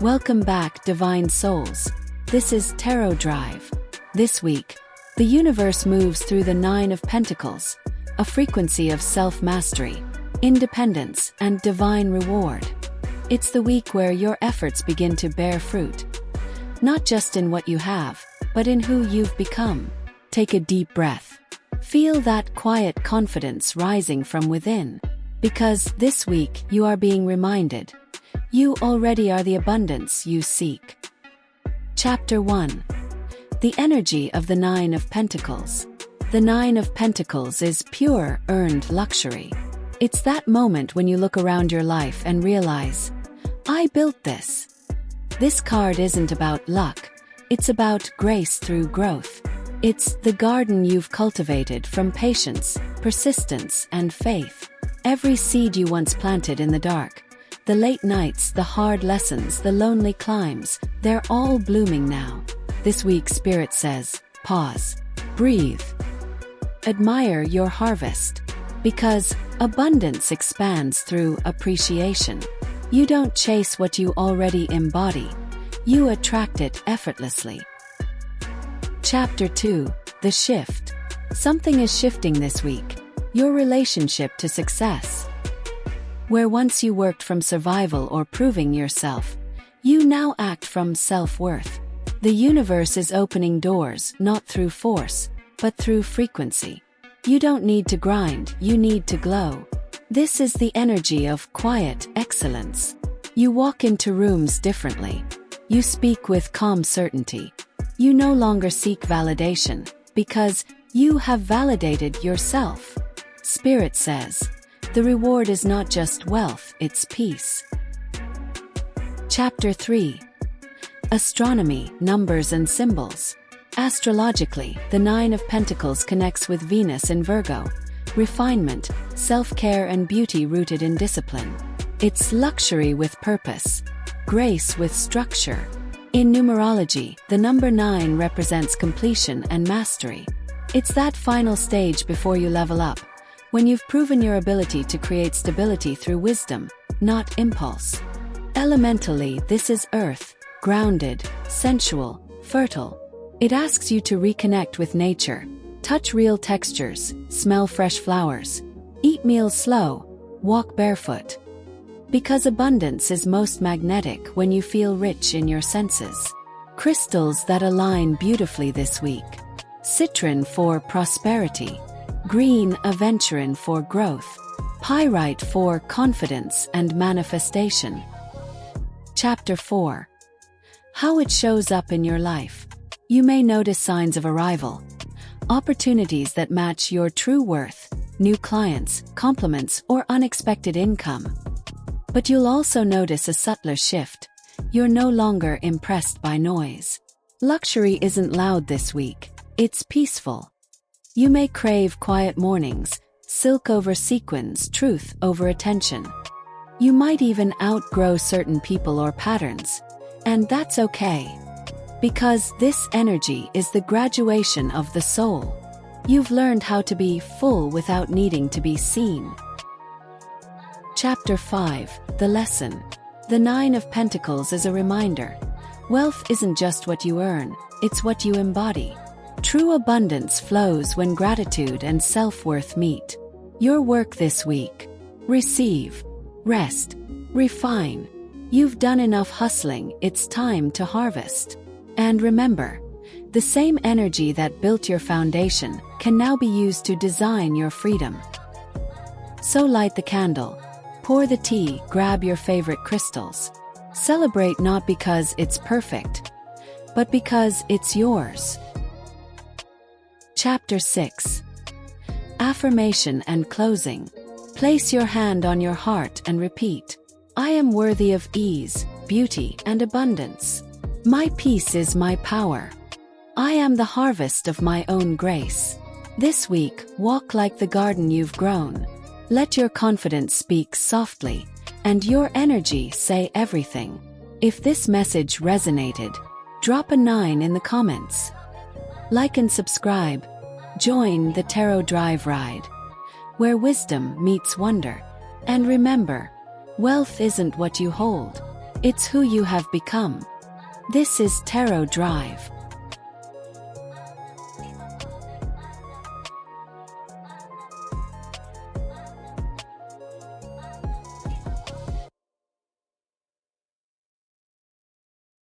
Welcome back, Divine Souls. This is Tarot Drive. This week, the universe moves through the Nine of Pentacles, a frequency of self-mastery, independence, and divine reward. It's the week where your efforts begin to bear fruit. Not just in what you have, but in who you've become. Take a deep breath. Feel that quiet confidence rising from within. Because this week you are being reminded, you already are the abundance you seek. Chapter 1. The energy of the Nine of Pentacles. The Nine of Pentacles is pure, earned luxury. It's that moment when you look around your life and realize, I built this. This card isn't about luck, it's about grace through growth. It's the garden you've cultivated from patience, persistence, and faith. Every seed you once planted in the dark, the late nights, the hard lessons, the lonely climbs, they're all blooming now. This week Spirit says, pause, breathe, admire your harvest. Because abundance expands through appreciation. You don't chase what you already embody, you attract it effortlessly. Chapter 2. The Shift. Something is shifting this week. Your relationship to success. Where once you worked from survival or proving yourself, you now act from self-worth. The universe is opening doors, not through force, but through frequency. You don't need to grind, you need to glow. This is the energy of quiet excellence. You walk into rooms differently. You speak with calm certainty. You no longer seek validation, because you have validated yourself. Spirit says, the reward is not just wealth, it's peace. Chapter 3. Astronomy, numbers and symbols. Astrologically, the Nine of Pentacles connects with Venus in Virgo. Refinement, self-care and beauty rooted in discipline. It's luxury with purpose, grace with structure. In numerology, the number 9 represents completion and mastery. It's that final stage before you level up, when you've proven your ability to create stability through wisdom, not impulse. Elementally, this is earth, grounded, sensual, fertile. It asks you to reconnect with nature, touch real textures, smell fresh flowers, eat meals slow, walk barefoot. Because abundance is most magnetic when you feel rich in your senses. Crystals that align beautifully this week. Citrine for prosperity. Green Adventurine for growth. Pyrite for confidence and manifestation. Chapter 4. How it shows up in your life. You may notice signs of arrival. Opportunities that match your true worth, new clients, compliments, or unexpected income. But you'll also notice a subtler shift. You're no longer impressed by noise. Luxury isn't loud this week, it's peaceful. You may crave quiet mornings, silk over sequins, truth over attention. You might even outgrow certain people or patterns, and that's okay. Because this energy is the graduation of the soul. You've learned how to be full without needing to be seen. Chapter 5. The Lesson. The Nine of Pentacles is a reminder. Wealth isn't just what you earn, it's what you embody. True abundance flows when gratitude and self-worth meet. Your work this week. Receive. Rest. Refine. You've done enough hustling, it's time to harvest. And remember, the same energy that built your foundation can now be used to design your freedom. So light the candle. Pour the tea, grab your favorite crystals. Celebrate not because it's perfect, but because it's yours. Chapter 6. Affirmation and closing. Place your hand on your heart and repeat, I am worthy of ease, beauty, and abundance. My peace is my power. I am the harvest of my own grace. This week, walk like the garden you've grown. Let your confidence speak softly, and your energy say everything. If this message resonated, drop a 9 in the comments. Like and subscribe. Join the Tarot Drive ride, where wisdom meets wonder. And remember, wealth isn't what you hold, It's who you have become. This is Tarot Drive.